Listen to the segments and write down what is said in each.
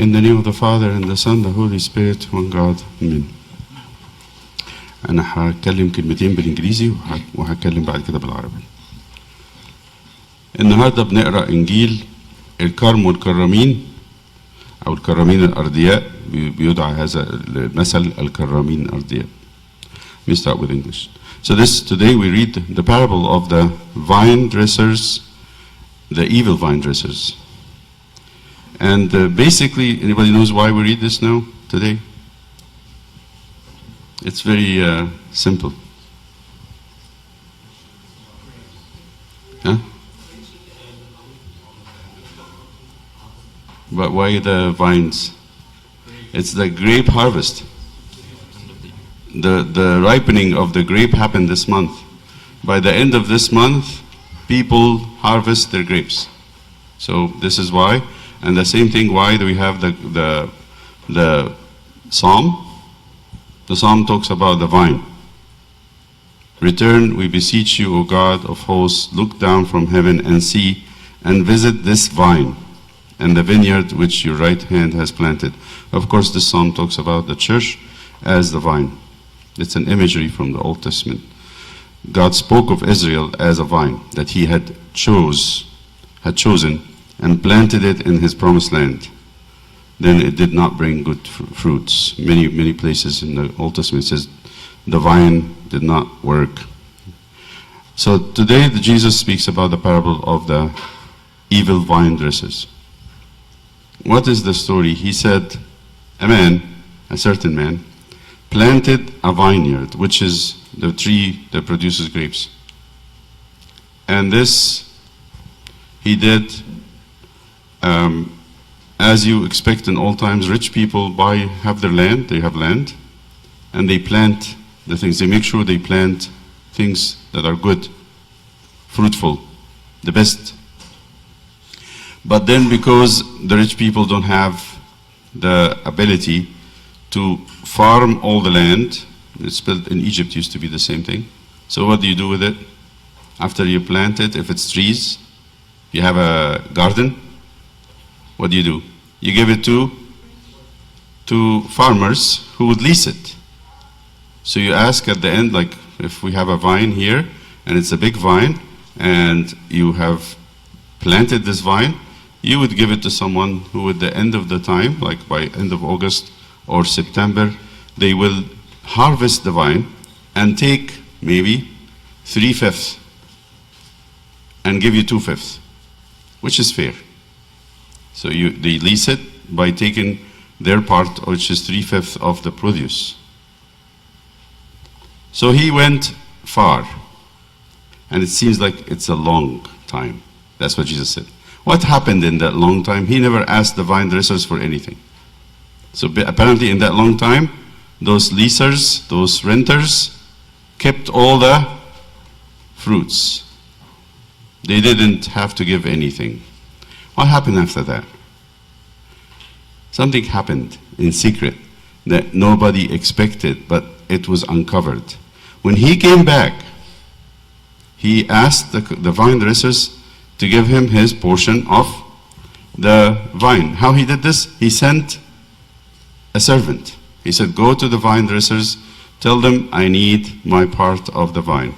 In the name of the Father and the Son, the Holy Spirit, one God. Amen. أنا هتكلم كلمتين بالإنجليزي وهتكلم بعد كده بالعربي. النهارده بنقرأ إنجيل الكرم والكرامين أو الكرامين الأردياء، بيدعى هذا المثل الكرامين الأردياء. Let me start with English. So today we read the parable of the vine dressers, the evil vine dressers. And basically, anybody knows why we read this now, today? It's very simple. Huh? But why the vines? It's the grape harvest. The ripening of the grape happened this month. By the end of this month, people harvest their grapes. So this is why. And the same thing, why do we have the psalm? The psalm talks about the vine. Return, we beseech you, O God of hosts, look down from heaven and see, and visit this vine, and the vineyard which your right hand has planted. Of course, this psalm talks about the church as the vine. It's an imagery from the Old Testament. God spoke of Israel as a vine that he had chosen and planted it in his promised land. Then it did not bring good fruits. Many places in the Old Testament it says the vine did not work. So today Jesus speaks about the parable of the evil vine dressers. What is the story? He said, a certain man, planted a vineyard, which is the tree that produces grapes. And this he did as you expect in old times. Rich people have their land, they have land, and they plant the things. They make sure they plant things that are good, fruitful, the best. But then because the rich people don't have the ability to farm all the land, it's built in Egypt, used to be the same thing. So what do you do with it? After you plant it, if it's trees, you have a garden, what do? You give it to farmers who would lease it. So you ask at the end, like if we have a vine here, and it's a big vine, and you have planted this vine, you would give it to someone who at the end of the time, like by end of August or September, they will harvest the vine and take maybe 3/5 and give you 2/5, which is fair. So they lease it by taking their part, which is 3/5 of the produce. So he went far, and it seems like it's a long time. That's what Jesus said. What happened in that long time? He never asked the vine dressers for anything. So apparently in that long time, those leasers, those renters, kept all the fruits. They didn't have to give anything. What happened after that? Something happened in secret that nobody expected, but it was uncovered. When he came back, he asked the vine dressers to give him his portion of the vine. How he did this? He sent a servant. He said, go to the vine dressers, tell them I need my part of the vine.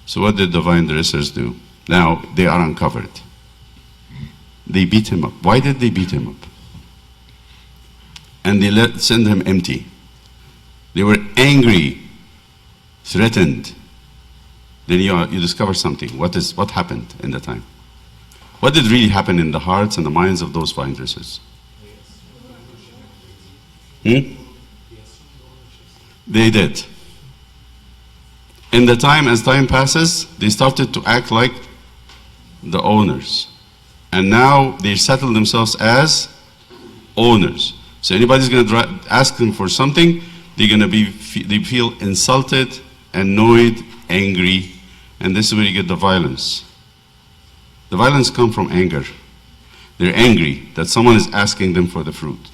So what did the vine dressers do? Now they are uncovered. They beat him up. Why did they beat him up? And they send him empty. They were angry, threatened. Then you discover something. What happened in the time? What did really happen in the hearts and the minds of those vine dressers? They did. In the time, as time passes, they started to act like the owners. And now they settle themselves as owners. So anybody's going to ask them for something, they feel insulted, annoyed, angry, and this is where you get the violence. The violence comes from anger. They're angry that someone is asking them for the fruit.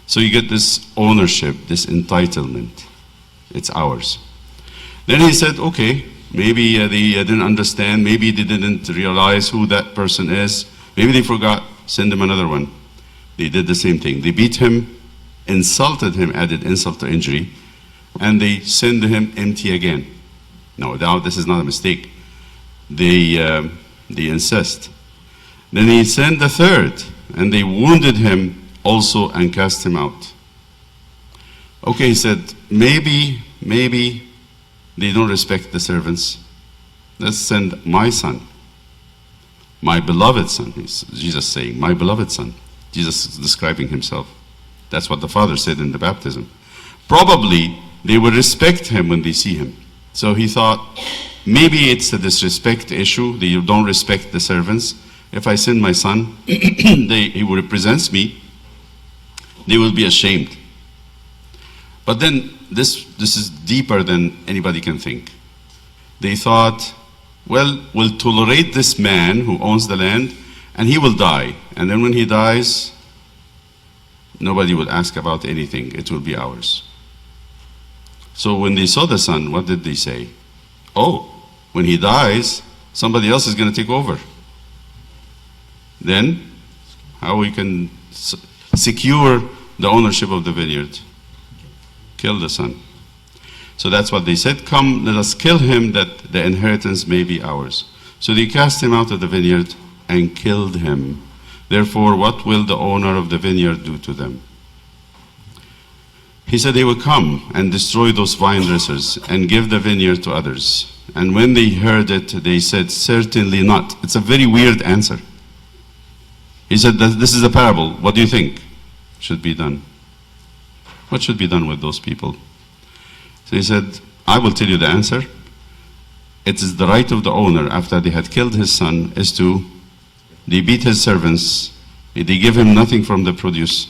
So you get this ownership, this entitlement. It's ours. Then he said, okay, maybe they didn't understand, maybe they didn't realize who that person is, maybe they forgot, send them another one. They did the same thing. They beat him, insulted him, added insult to injury, and they sent him empty again. No doubt this is not a mistake. They insist. Then he sent the third, and they wounded him also and cast him out. Okay, he said, maybe they don't respect the servants. Let's send my son, my beloved son. Jesus saying, my beloved son. Jesus is describing himself. That's what the Father said in the baptism. Probably they will respect him when they see him. So he thought, maybe it's a disrespect issue, that you don't respect the servants. If I send my son, he who represents me, they will be ashamed. But then this is deeper than anybody can think. They thought, well, we'll tolerate this man who owns the land, and he will die. And then when he dies, nobody will ask about anything. It will be ours. So when they saw the son, what did they say? Oh, when he dies, somebody else is going to take over. Then, how we can secure the ownership of the vineyard? Kill the son. So that's what they said. Come, let us kill him, that the inheritance may be ours. So they cast him out of the vineyard and killed him. Therefore, what will the owner of the vineyard do to them? He said they will come and destroy those vine dressers and give the vineyard to others. And when they heard it, they said, certainly not. It's a very weird answer. He said, this is a parable. What do you think should be done? What should be done with those people? So he said, I will tell you the answer. It is the right of the owner, after they had killed his son, is to, they beat his servants, they give him nothing from the produce,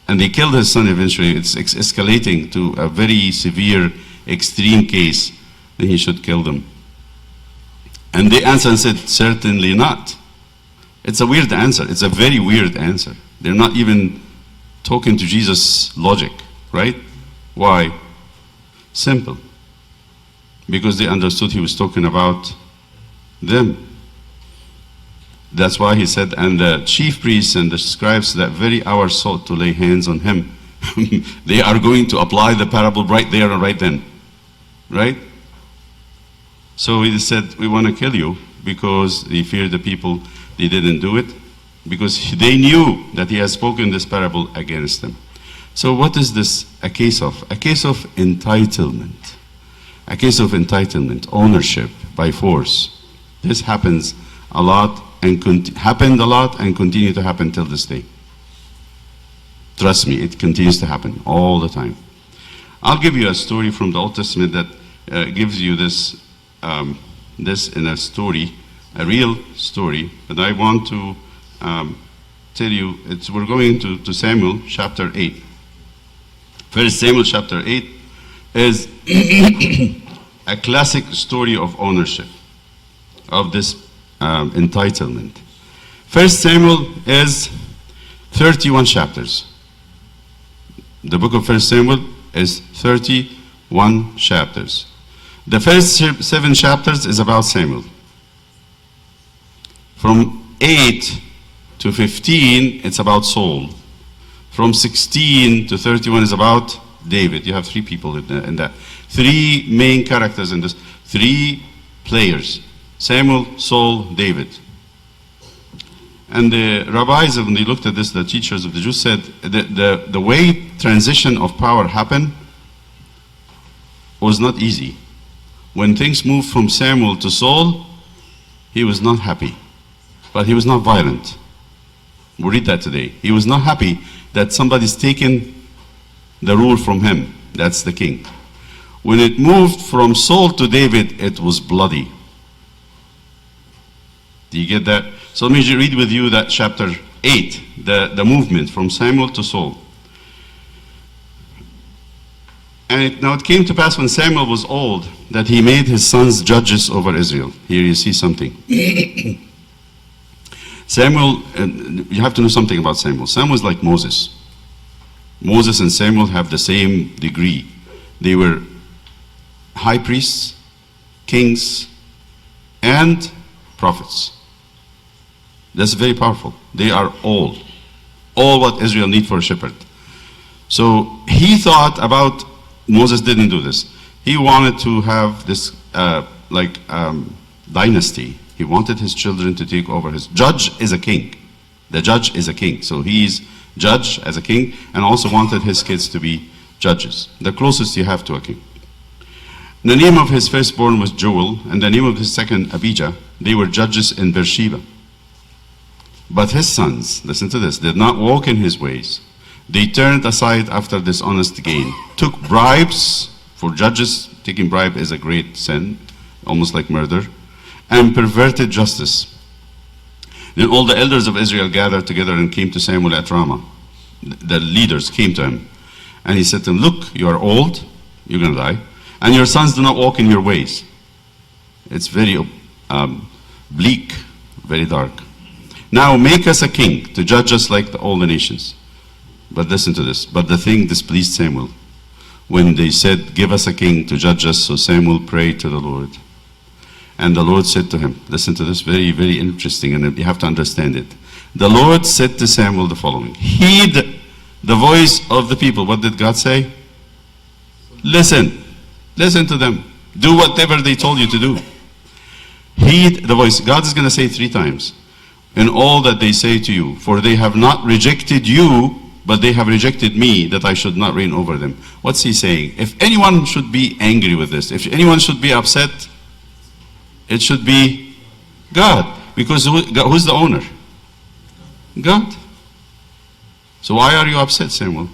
and they killed his son eventually. It's escalating to a very severe, extreme case. Then he should kill them. And they answered and said, certainly not. It's a weird answer. It's a very weird answer. They're not even talking to Jesus' logic, right? Why? Simple. Because they understood he was talking about them. That's why he said, and the chief priests and the scribes that very hour sought to lay hands on him. They are going to apply the parable right there and right then. Right? So he said, we want to kill you, because they feared the people. They didn't do it because they knew that he has spoken this parable against them. So what is this a case of? A case of entitlement. A case of entitlement, ownership by force. This happens a lot and happened a lot and continue to happen till this day. Trust me, it continues to happen all the time. I'll give you a story from the Old Testament that gives you this in a story, a real story. But I want to tell you, we're going to Samuel chapter 8. First Samuel chapter 8 is a classic story of ownership, of this entitlement. First Samuel is 31 chapters. The book of First Samuel is 31 chapters. The first 7 chapters is about Samuel. From 8 to 15, it's about Saul. From 16 to 31 is about David. You have 3 people in that. 3 main characters in this. 3 players. Samuel, Saul, David. And the rabbis, when they looked at this, the teachers of the Jews said, the way transition of power happened was not easy. When things moved from Samuel to Saul, he was not happy. But he was not violent. We'll read that today. He was not happy that somebody's taken the rule from him. That's the king. When it moved from Saul to David, it was bloody. Do you get that? So let me read with you that chapter 8, the movement from Samuel to Saul. And now it came to pass when Samuel was old that he made his sons judges over Israel. Here you see something. Samuel, you have to know something about Samuel. Samuel is like Moses. Moses and Samuel have the same degree. They were high priests, kings, and prophets. That's very powerful. They are all all what Israel need for a shepherd. So he thought about, Moses didn't do this. He wanted to have this dynasty. He wanted his children to take over. His judge is a king. The judge is a king. So he's judge as a king, and also wanted his kids to be judges. The closest you have to a king. The name of his firstborn was Joel, and the name of his second Abijah. They were judges in Beersheba. But his sons, listen to this, did not walk in his ways. They turned aside after dishonest gain, took bribes. For judges, taking bribe is a great sin, almost like murder, and perverted justice. Then all the elders of Israel gathered together and came to Samuel at Ramah. The leaders came to him. And he said to them, look, you are old, you're going to die, and your sons do not walk in your ways. It's very bleak, very dark. Now make us a king to judge us like all the nations. But listen to this. But the thing displeased Samuel when they said, give us a king to judge us. So Samuel prayed to the Lord. And the Lord said to him, listen to this, very, very interesting, and you have to understand it. The Lord said to Samuel the following, heed the voice of the people. What did God say? Listen. Listen to them. Do whatever they told you to do. Heed the voice. God is going to say 3 times. In all that they say to you, for they have not rejected you, but they have rejected me, that I should not reign over them. What's he saying? If anyone should be angry with this, if anyone should be upset, it should be God. Because who's the owner? God. So why are you upset, Samuel?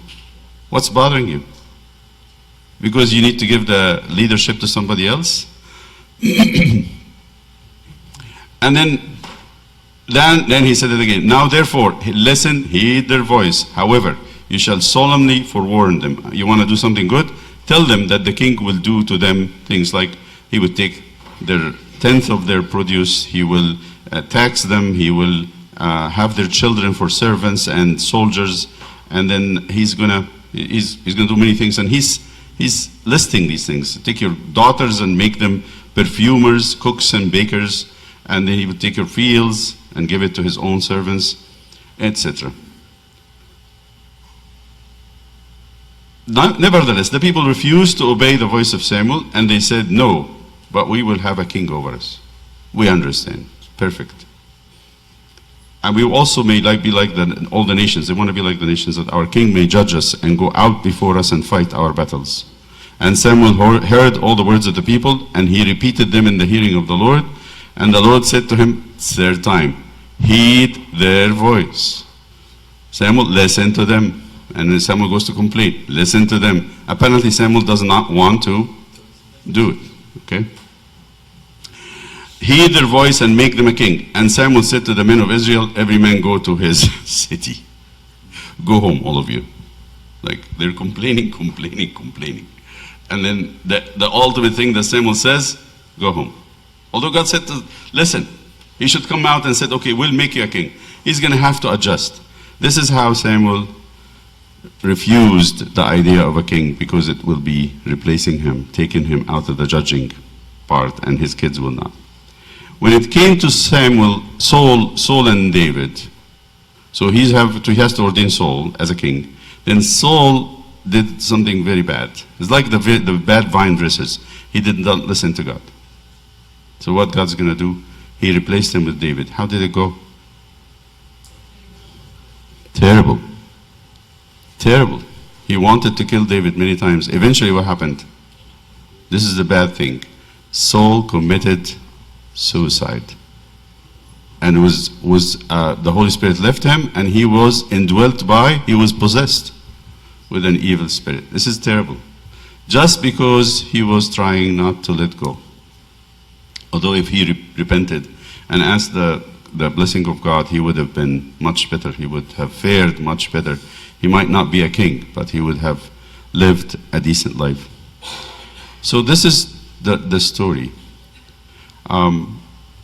What's bothering you? Because you need to give the leadership to somebody else? And then he said it again. Now therefore, listen, heed their voice. However, you shall solemnly forewarn them. You want to do something good? Tell them that the king will do to them things like he would take their 10th of their produce, he will tax them, he will have their children for servants and soldiers, and then he's gonna do many things, and he's listing these things. Take your daughters and make them perfumers, cooks and bakers, and then he would take your fields and give it to his own servants, etc. Nevertheless, the people refused to obey the voice of Samuel, and they said, no, but we will have a king over us. We understand. Perfect. And we also may be like all the nations. They want to be like the nations, that our king may judge us and go out before us and fight our battles. And Samuel heard all the words of the people, and he repeated them in the hearing of the Lord. And the Lord said to him, 3rd time, heed their voice. Samuel, listen to them. And then Samuel goes to complain. Listen to them. Apparently Samuel does not want to do it. Okay? Heed their voice and make them a king. And Samuel said to the men of Israel, every man go to his city. Go home, all of you. Like, they're complaining. And then the ultimate thing that Samuel says, go home. Although God said to, listen, he should come out and said, okay, we'll make you a king. He's going to have to adjust. This is how Samuel refused the idea of a king, because it will be replacing him, taking him out of the judging part, and his kids will not. When it came to Samuel, Saul and David, so he has to ordain Saul as a king. Then Saul did something very bad. It's like the bad vine dressers. He did not listen to God. So what God's going to do? He replaced him with David. How did it go? Terrible. Terrible. He wanted to kill David many times. Eventually what happened? This is the bad thing. Saul committed suicide. And the Holy Spirit left him, and he was he was possessed with an evil spirit. This is terrible. Just because he was trying not to let go. Although if he repented and asked the blessing of God, he would have been much better. He would have fared much better. He might not be a king, but he would have lived a decent life. So this is the story.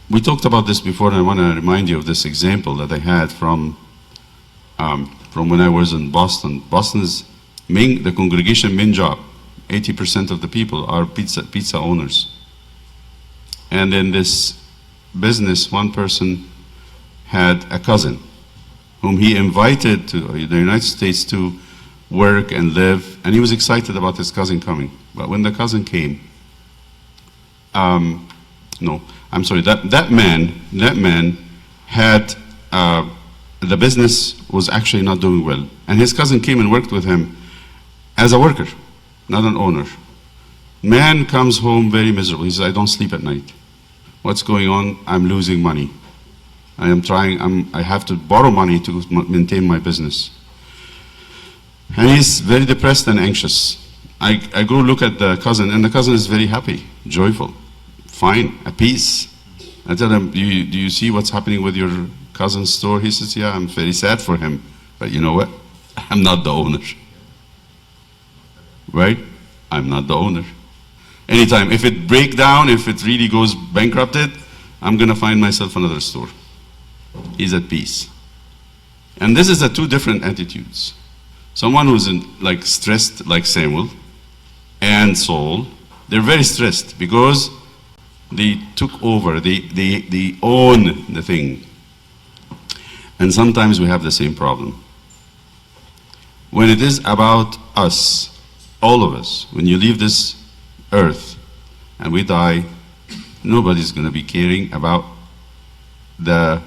We talked about this before, and I want to remind you of this example that I had from when I was in Boston. Boston's the congregation main job, 80% of the people are pizza owners. And in this business, one person had a cousin whom he invited to the United States to work and live, and he was excited about his cousin coming. But when the cousin came, that man had, the business was actually not doing well. And his cousin came and worked with him as a worker, not an owner. Man comes home very miserable. He says, I don't sleep at night. What's going on? I'm losing money. I have to borrow money to maintain my business. And he's very depressed and anxious. I go look at the cousin, and the cousin is very happy, joyful, fine, at peace. I tell him, do you see what's happening with your cousin's store? He says, yeah, I'm very sad for him. But you know what? I'm not the owner. Right? I'm not the owner. Anytime, if it breaks down, if it really goes bankrupted, I'm going to find myself another store. He's at peace. And this is the two different attitudes. Someone who's stressed like Samuel and Saul, they're very stressed because they took over, they own the thing. And sometimes we have the same problem. When it is about us, all of us, when you leave this earth and we die, nobody's going to be caring about the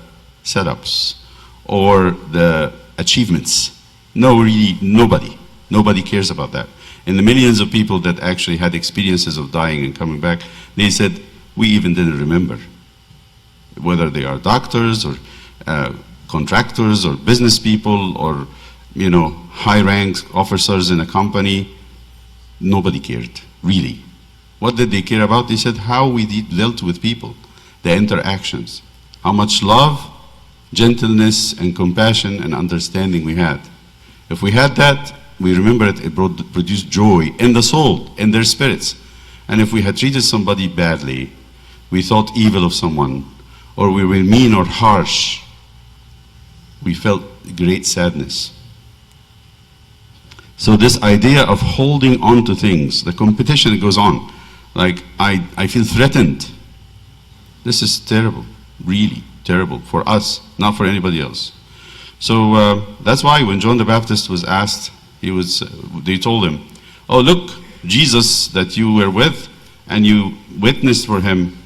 setups or the achievements. No, really, nobody. Nobody cares about that. And the millions of people that actually had experiences of dying and coming back, they said, we even didn't remember. Whether they are doctors or contractors or business people or, high-ranked officers in a company, nobody cared, really. What did they care about? They said how we dealt with people, the interactions, how much love, gentleness, and compassion and understanding we had. If we had that, we remember it produced joy in the soul, in their spirits. And if we had treated somebody badly, we thought evil of someone, or we were mean or harsh, we felt great sadness. So this idea of holding on to things, the competition that goes on, like I feel threatened. This is terrible, really terrible for us, not for anybody else. So that's why when John the Baptist was asked, they told him, oh look, Jesus that you were with and you witnessed for him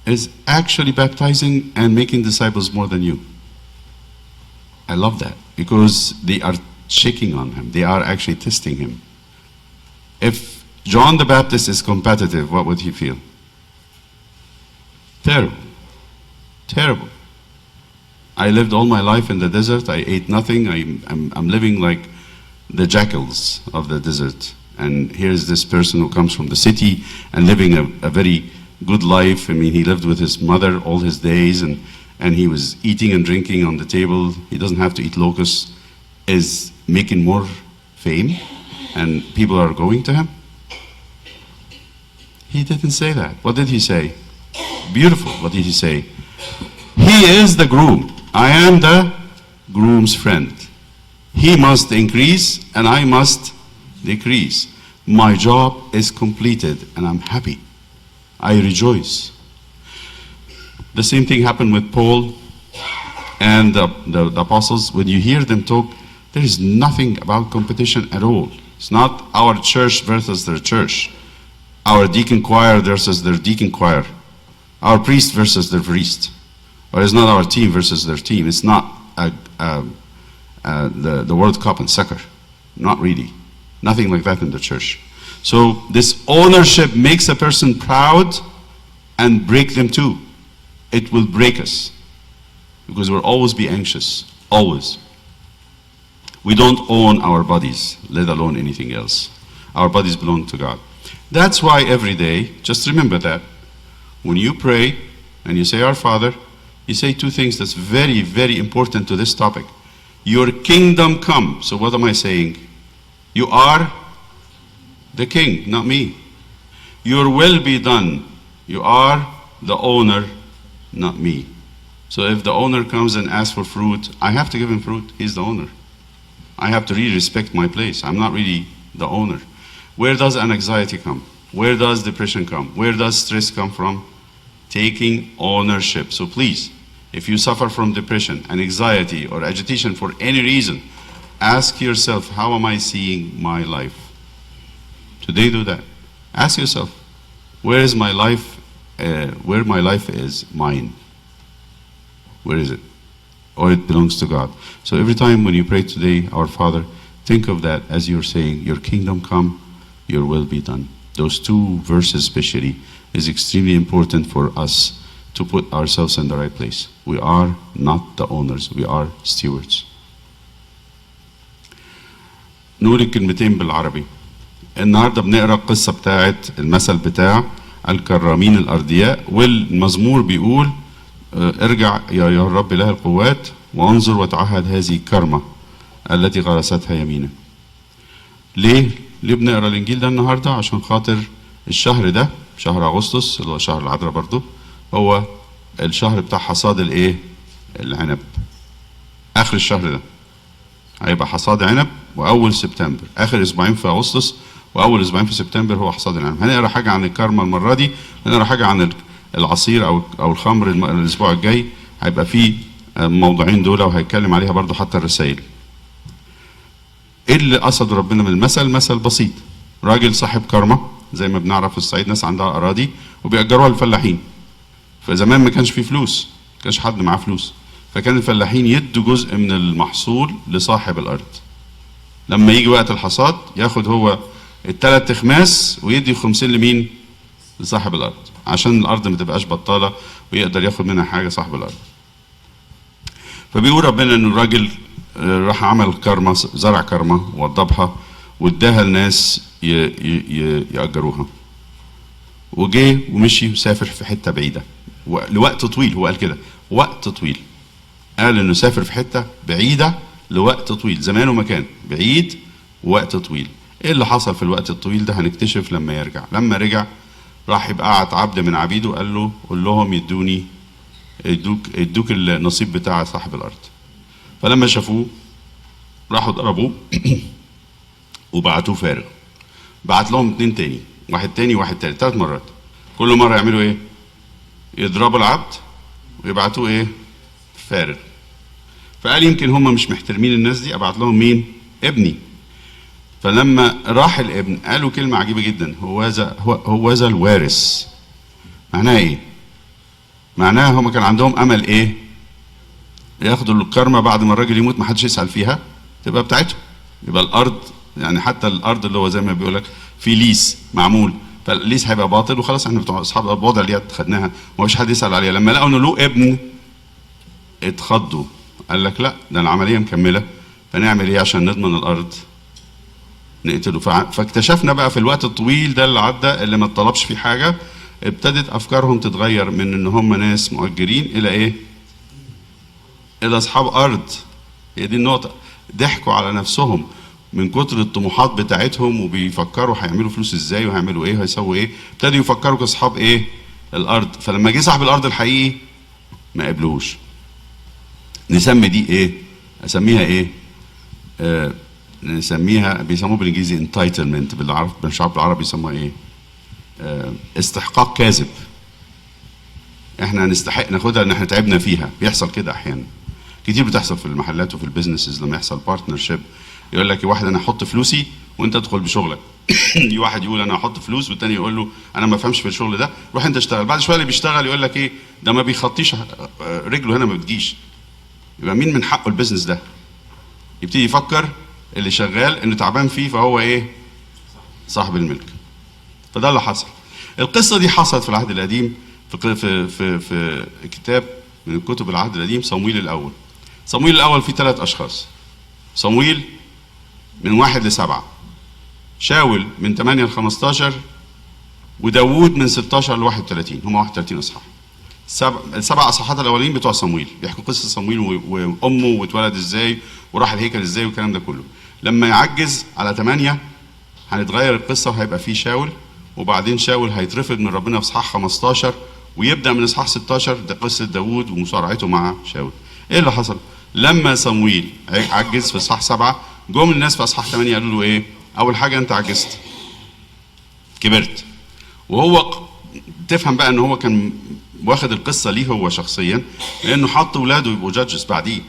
is actually baptizing and making disciples more than you. I love that because they are checking on him. They are actually testing him. If John the Baptist is competitive, what would he feel? Terrible. Terrible. I lived all my life in the desert. I ate nothing. I'm living like the jackals of the desert. And here's this person who comes from the city and living a very good life. I mean, he lived with his mother all his days, and he was eating and drinking on the table. He doesn't have to eat locusts. Is making more fame, and people are going to him. He didn't say that. What did he say? Beautiful. What did he say? He is the groom. I am the groom's friend. He must increase and I must decrease. My job is completed and I'm happy. I rejoice. The same thing happened with Paul and the apostles. When you hear them talk, there is nothing about competition at all. It's not our church versus their church. Our deacon choir versus their deacon choir. Our priest versus their priest. Or it's not our team versus their team. It's not the World Cup in soccer. Not really. Nothing like that in the church. So this ownership makes a person proud and break them too. It will break us. Because we'll always be anxious. Always. We don't own our bodies, let alone anything else. Our bodies belong to God. That's why every day, just remember that, when you pray and you say, Our Father, you say two things that's very, very important to this topic. Your kingdom come. So what am I saying? You are the king, not me. Your will be done. You are the owner, not me. So if the owner comes and asks for fruit, I have to give him fruit. He's the owner. I have to really respect my place. I'm not really the owner. Where does anxiety come? Where does depression come? Where does stress come from? Taking ownership. So please, If you suffer from depression and anxiety or agitation for any reason, ask yourself, how am I seeing my life? Today do that. Ask yourself, where is my life? Where my life is mine? Where is it? Or it belongs to God. So every time when you pray today, our Father, think of that as you're saying, your kingdom come, your will be done. Those two verses especially is extremely important for us to put ourselves in the right place. We are not the owners, we are stewards. نقول الكلمتين بالعربي. النهارده بنقرا القصه بتاعت المثل بتاع الكرامين الأردياء، والمزمور بيقول ارجع يا الرب إله القوات وانظر وتعهد هذه كرمة التي غرستها يمينك. ليه بنقرا الإنجيل ده النهارده؟ عشان خاطر الشهر ده، شهر أغسطس اللي هو شهر العذراء برضه، هو الشهر بتاع حصاد الإيه؟ العنب. آخر الشهر ده هيبقى حصاد عنب، وأول سبتمبر، آخر أسبوعين في أغسطس واول اسبوعين في سبتمبر هو حصاد العنب. هنقرا حاجه عن الكرمه المره دي، هنقرا حاجه عن العصير او الخمر الاسبوع الجاي، هيبقى فيه الموضوعين دول وهيتكلم عليها برضو حتى الرسائل. ايه اللي قصد ربنا من المثل؟ مثل بسيط. راجل صاحب كرمه، زي ما بنعرف في الصعيد ناس عندها اراضي وبيأجروها للفلاحين. فزمان ما كانش فيه فلوس، ما كانش حد معاه فلوس، فكان الفلاحين يدوا جزء من المحصول لصاحب الارض. لما يجي وقت الحصاد ياخد هو الثلاث اخماس ويدي 50 لمين؟ لصاحب الارض، عشان الارض ما تبقاش بطاله ويقدر ياخد منها حاجه صاحب الارض. فبيقول ربنا ان الراجل راح عمل كرمه، زرع كرمه ووضبها واداها الناس ياجروها. وجه ومشي وسافر في حته بعيده لوقت طويل. هو قال كده وقت طويل، قال انه سافر في حته بعيده لوقت طويل، زمان ومكان بعيد ووقت طويل. ايه اللي حصل في الوقت الطويل ده؟ هنكتشف لما يرجع. لما رجع راح يبقى قعد عبد من عبيده، قال له قول لهم يدوك النصيب بتاع صاحب الارض. فلما شافوه راحوا ضربوه وبعتوه فارغ. بعت لهم 2 تاني، واحد تاني واحد تالت، 3 مرات. كل مره يعملوا ايه؟ يضربوا العبد ويبعتوه ايه؟ فارغ. فقال يمكن هم مش محترمين الناس دي، ابعت لهم مين؟ ابني. فلما راح الابن قالوا كلمة عجيبة جدا، هو ذا الوارث. معناها ايه؟ معناها هم كان عندهم امل ايه؟ ياخدوا الكرمة بعد ما الراجل يموت ما حدش يسأل فيها، تبقى بتاعتهم. يبقى الارض، يعني حتى الارض اللي هو زي ما بيقول لك في ليس معمول، فالليس هيبقى باطل وخلاص، احنا بتوع اصحاب الوضع اللي خدناها ومفيش حد يسأل عليها. لما لقوا انه له ابن اتخضوا، قال لك لا ده العملية مكملة، فنعمل ايه عشان نضمن الارض؟ نقتله. فاكتشفنا بقى في الوقت الطويل ده اللي عدى اللي ما اتطلبش فيه حاجه، ابتدت افكارهم تتغير من ان هم ناس مؤجرين الى ايه؟ الى اصحاب ارض. هي دي النقطه. ضحكوا على نفسهم من كتر الطموحات بتاعتهم، وبيفكروا هيعملوا فلوس ازاي وهيعملوا ايه وهيسووا ايه، ابتدوا يفكروا كاصحاب ايه؟ الارض. فلما جه صاحب الارض الحقيقي ما قبلوش. نسمي دي ايه؟ اسميها ايه؟ نسميها، بيسموه بالانجليزي انتايتلمنت، بالشعب العربي يسموها ايه؟ استحقاق كاذب. احنا نستحق ناخدها ان احنا تعبنا فيها. بيحصل كده احيانا كتير، بتحصل في المحلات وفي البيزنسز لما يحصل بارتنرشيب. يقول لك واحد انا هحط فلوسي وانت تدخل بشغلك. واحد يقول انا هحط فلوس والتاني يقول له انا ما بفهمش في الشغل ده، روح انت اشتغل. بعد شويه اللي بيشتغل يقول لك ايه؟ ده ما بيخطيش رجله هنا ما بتجيش. يبقى مين من حقه البيزنس ده؟ يبتدي يفكر اللي شغال انه تعبان فيه فهو ايه؟ صاحب الملك. فده اللي حصل. القصه دي حصلت في العهد القديم في كتاب من كتب العهد القديم، صمويل الاول. صمويل الاول فيه 3 اشخاص. صمويل من 1 ل7، شاول من 8 ل15، وداوود من 16 ل 31. هم 31 اصحاح. ال7 اصحاحات الاولين بتوع صمويل بيحكوا قصه صمويل وامه واتولد ازاي وراح الهيكل ازاي والكلام ده كله. لما يعجز على 8 هنتغير القصه وهيبقى فيه شاول، وبعدين شاول هيترفض من ربنا في اصحاح 15، ويبدا من اصحاح 16 ده قصه داوود ومصارعته مع شاول. ايه اللي حصل؟ لما صمويل عجز في اصحاح 7، جم الناس في اصحاح 8 قالوا له ايه؟ اول حاجه انت عجزت، كبرت. وهو تفهم بقى ان هو كان واخد القصه ليه هو شخصيا، لانه حط اولاده يبقوا جادجز بعديه.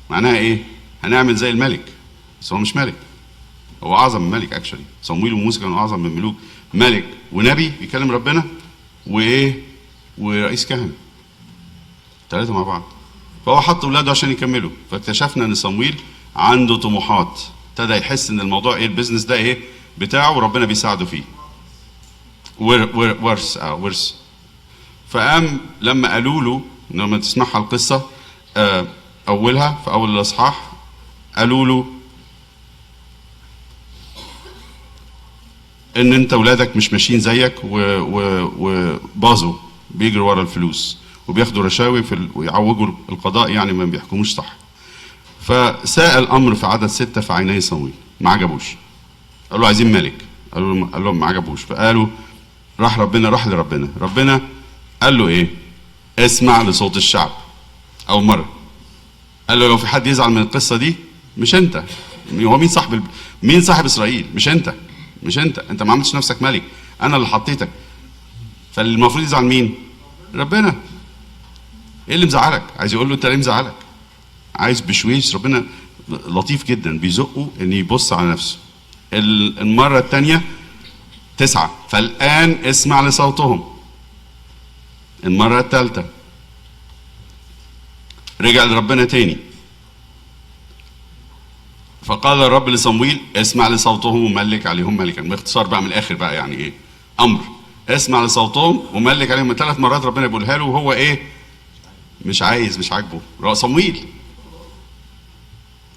معناها ايه؟ هنعمل زي الملك، بس هو مش ملك، هو اعظم من ملك اكشولي. صمويل وموسى كانوا اعظم من ملوك، ملك ونبي بيكلم ربنا وايه ورئيس كهنه، ثلاثه مع بعض. فهو حط اولاده عشان يكملوا. فاكتشفنا ان صمويل عنده طموحات، ابتدى يحس ان الموضوع ايه، البيزنس ده ايه بتاعه وربنا بيساعده فيه، ورث. فقام لما قالوا له، لما تسمعها القصه اولها في اول الاصحاح، قالوا له ان انت ولادك مش ماشيين زيك وباظوا، بيجروا ورا الفلوس وبياخدوا رشاوي ويعوجوا القضاء، يعني ما بيحكموش صح. فساء الامر في عدد 6 في عيني صمويل، ما عجبوش. قالوا عايزين ملك، قال لهم ما عجبوش. فقالوا راح لربنا. ربنا قال له ايه؟ اسمع لصوت الشعب. اول مره قال له لو في حد يزعل من القصه دي مش انت. هو مين صاحب اسرائيل؟ مش انت ما عملتش نفسك ملك، انا اللي حطيتك. فالمفروض يزعل مين؟ ربنا. ايه اللي مزعلك؟ عايز يقول له انت ليه مزعلك؟ عايز بشويش. ربنا لطيف جدا، بيزقه ان يبص على نفسه. المره الثانيه 9 فالان اسمع لصوتهم. المره الثالثه رجع لربنا تاني، فقال الرب لصمويل اسمع لصوتهم وملك عليهم ملكا. باختصار بقى من الاخر بقى، يعني ايه امر، اسمع لصوتهم وملك عليهم. 3 مرات ربنا بيقولها له وهو ايه؟ مش عاجبه صمويل.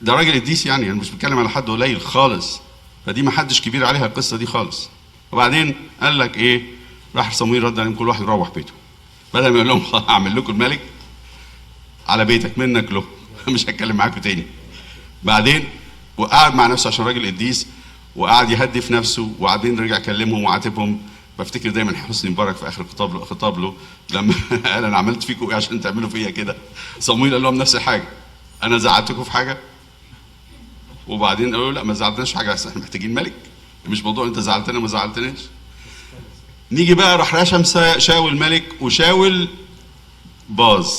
ده راجل قديس، يعني انا مش بتكلم على حد قليل خالص، فدي ما حدش كبير عليها القصه دي خالص. وبعدين قال لك ايه؟ راح صمويل رد عليهم كل واحد يروح بيته، بدل ما يقول لهم هعمل لكم الملك على بيتك منك له مش هتكلم معاكم تاني. بعدين وقعد مع نفسه عشان راجل قديس، وقعد يهدي في نفسه، وبعدين رجع كلمهم وعاتبهم. بفتكر دايما حسني مبارك في اخر خطاب له لما قال انا عملت فيكم ايه عشان تعملوا فيا كده؟ صمويل قال لهم نفس الحاجه، انا زعلتكم في حاجه؟ وبعدين قالوا لا ما زعلتناش في حاجه، بس احنا محتاجين ملك، مش موضوع انت زعلتنا ما زعلتناش. نيجي بقى راح رشم شاول ملك، وشاول باظ،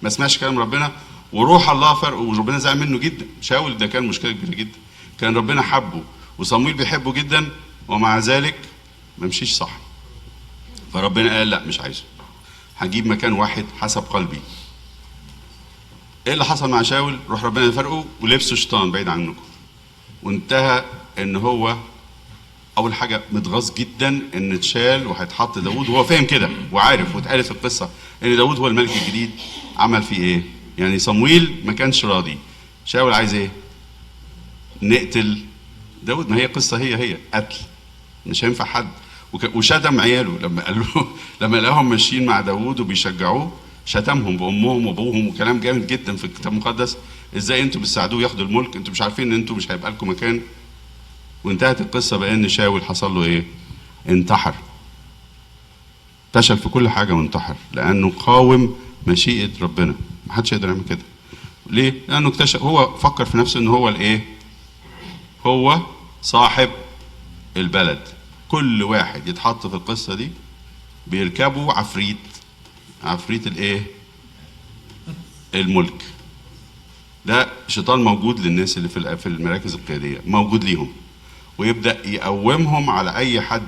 ما سمعش كلام ربنا، وروح الله فرق، وربنا زعل منه جدا. شاول ده كان مشكله كبيره جدا، كان ربنا حبه وصمويل بيحبه جدا، ومع ذلك ما مشيش صح. فربنا قال لا مش عايزه، هجيب مكان واحد حسب قلبي. ايه اللي حصل مع شاول؟ روح ربنا يفرقه ولبسه شيطان بعيد عنكم، وانتهى ان هو اول حاجه متغاظ جدا ان اتشال وهيتحط داوود، وهو فاهم كده وعارف، واتقالت في القصه ان داوود هو الملك الجديد. عمل فيه ايه؟ يعني صمويل ما كانش راضي، شاول عايز ايه؟ نقتل داوود. ما هي قصه هي قتل، مش هينفع حد. وشتم عياله لما قال له لما لقاهم ماشيين مع داوود وبيشجعوه، شتمهم بامهم وابوهم وكلام جامد جدا في الكتاب المقدس. ازاي انتوا بتساعدوه ياخدوا الملك؟ انتوا مش عارفين ان انتوا مش هيبقى لكم مكان؟ وانتهت القصه بان شاول حصل له ايه؟ انتحر، فشل في كل حاجه وانتحر، لانه قاوم مشيئه ربنا. ما حدش يقدر يعمل كده. ليه؟ لانه اكتشف، هو فكر في نفسه ان هو الايه؟ هو صاحب البلد. كل واحد يتحط في القصه دي بيركبوا عفريت الايه؟ الملك. ده شيطان موجود للناس اللي في المراكز القياديه، موجود ليهم، ويبدا يقومهم على اي حد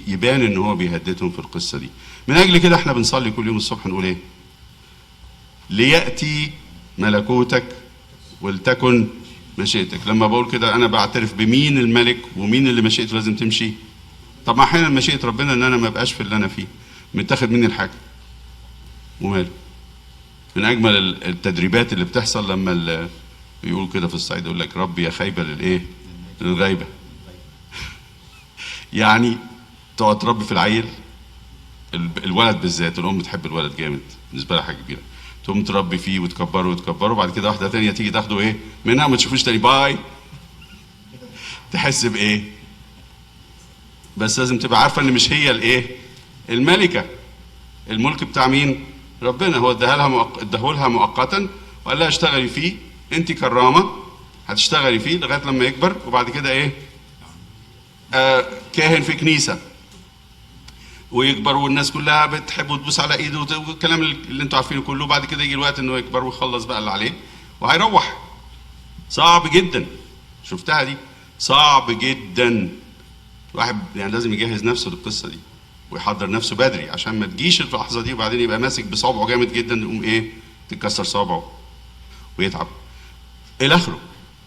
يبان ان هو بيهددهم في القصه دي. من اجل كده احنا بنصلي كل يوم الصبح نقول ايه؟ لياتي ملكوتك ولتكن مشيئتك. لما بقول كده انا بعترف بمين الملك ومين اللي مشيئته لازم تمشي. طب ما احيانا مشيئه ربنا ان انا ما ابقاش في اللي انا فيه، متاخد مني الحاجه وماله. من اجمل التدريبات اللي بتحصل لما بيقول كده في الصعيد، يقول لك ربي يا خيبه للايه؟ للغيبه. يعني تقعد تربي في العيل، الولد بالذات، الام بتحب الولد جامد، بالنسبه لها حاجه كبيره، تقوم تربي فيه وتكبره، وبعد كده واحده ثانيه تيجي تاخده ايه منها، ما تشوفوش تاني، باي. تحس بايه؟ بس لازم تبقى عارفه ان مش هي الايه؟ الملكه. الملك بتاع مين؟ ربنا. هو اداهولها مؤقتا وقال لها اشتغلي فيه، انت كرامه هتشتغلي فيه لغايه لما يكبر، وبعد كده ايه؟ كاهن في كنيسه. ويكبر والناس كلها بتحب وتبوس على ايده والكلام اللي انتوا عارفينه كله. بعد كده يجي الوقت انه يكبر ويخلص بقى اللي عليه وهيروح. صعب جدا، شفتها دي، صعب جدا. الواحد يعني لازم يجهز نفسه للقصه دي ويحضر نفسه بدري عشان ما تجيش اللحظه دي وبعدين يبقى ماسك بصابعه جامد جدا، يقوم ايه، تتكسر صابعه ويتعب الى اخره.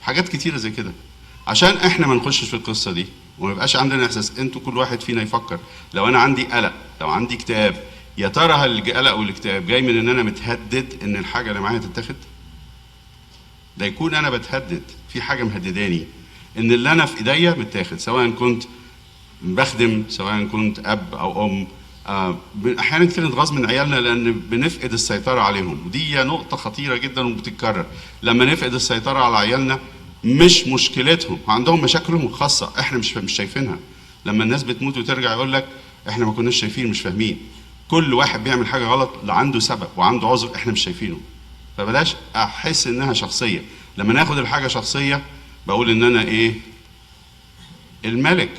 حاجات كتيره زي كده. عشان احنا ما نخشش في القصه دي وما يبقاش عندنا احساس، انتوا كل واحد فينا يفكر لو انا عندي قلق، لو عندي اكتئاب، يا ترى هل القلق والاكتئاب جاي من ان انا متهدد ان الحاجه اللي معايا تتاخد؟ ده يكون انا بتهدد في حاجه مهدداني ان اللي انا في ايديا متاخد، سواء كنت بخدم، سواء كنت اب او ام. احيانا كتير نتغاظ من عيالنا لان بنفقد السيطره عليهم، ودي نقطه خطيره جدا وبتتكرر. لما نفقد السيطره على عيالنا، مش مشكلتهم، عندهم مشاكلهم الخاصه احنا مش شايفينها. لما الناس بتموت وترجع يقول لك احنا ما كناش شايفين، مش فاهمين. كل واحد بيعمل حاجه غلط عنده سبب وعنده عذر احنا مش شايفينه. فبلاش احس انها شخصيه. لما ناخد الحاجه شخصيه بقول ان انا ايه، الملك.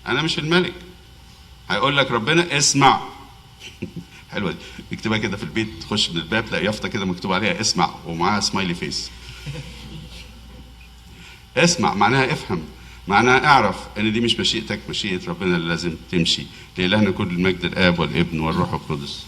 انا مش الملك. هيقول لك ربنا اسمع. حلوه دي، نكتبها كده في البيت، تخش من الباب تلاقي يافطه كده مكتوب عليها اسمع ومعاها سمايلي فيس. اسمع معناها افهم، معناها اعرف ان دي مش مشيئتك، مشيئه ربنا اللي لازم تمشي. لإلهنا كل المجد الاب والابن والروح القدس.